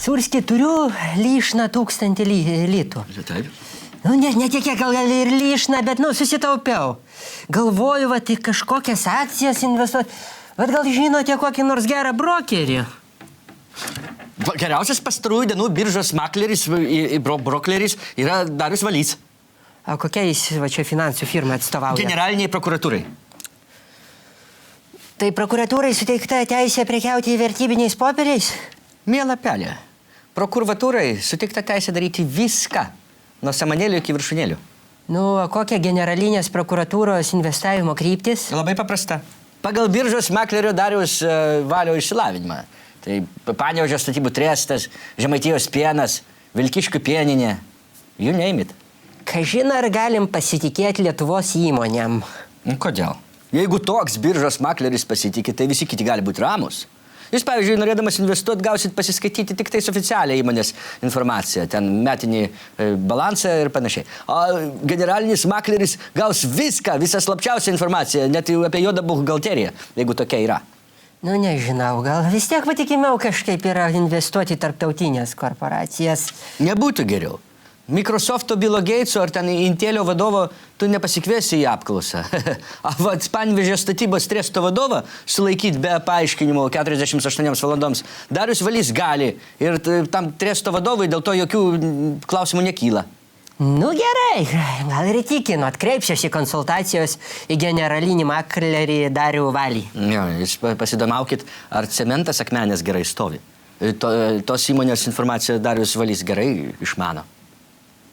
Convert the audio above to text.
Surski, turiu lyšną 1000 litų. Taip. Nu, ne tiek, gal ir lyšną, bet, susitaupiau. Galvoju, į kažkokias akcijas investuoti. Bet gal žinote kokį nors gerą brokerį? Geriausias pastarųjų dienų biržos makleris, brokleris yra Darius Valys. O kokia jis čia finansų firma atstovauja? Generaliniai prokuratūrai. Tai prokuratūrai suteikta teisė prekiauti vertybiniais popieriais? Miela pelė, prokuratūrai suteikta teisė daryti viską, nuo samanėlių iki viršūnėlių. Nu, o kokia generalinės prokuratūros investavimo kryptis? Labai paprasta. Pagal biržos maklerio Dariaus Valio išsilavinimą. Tai Panevėžio statybų trestas, Žemaitijos pienas, Vilkiškių pieninė. You name it. Kažin ar galim pasitikėti Lietuvos įmonėm? Kodėl? Jeigu toks biržos makleris pasitikė, tai visi kiti gali būti ramus. Jūs, pavyzdžiui, norėdamas investuoti, gausit pasiskaityti tik tais oficialią įmonės informaciją, ten metinį balansą ir panašiai. O generalinis makleris gaus viską, visą slapčiausią informaciją, net apie juodą buhalteriją, jeigu tokia yra. Nu, nežinau, gal vis tiek patikimiau kažkaip yra investuoti į tarptautinės korporacijas. Nebūtų geriau. Microsofto Bilo Gateso ar ten Intelio vadovo tu nepasikviesi į apklausą. Vat Panevėžio statybos tresto vadovą sulaikyti be paaiškinimo 48 valandoms Darius Valys gali ir tam tresto vadovui dėl to jokių klausimų nekyla. Nu gerai, gal ir įtikinu, atkreipsiuosi konsultacijos į generalinį maklerį Darių Valį. Jo, jūs pasidomaukit, ar cementas akmenės gerai stovi. Tos įmonės informaciją Darius Valys gerai išmano.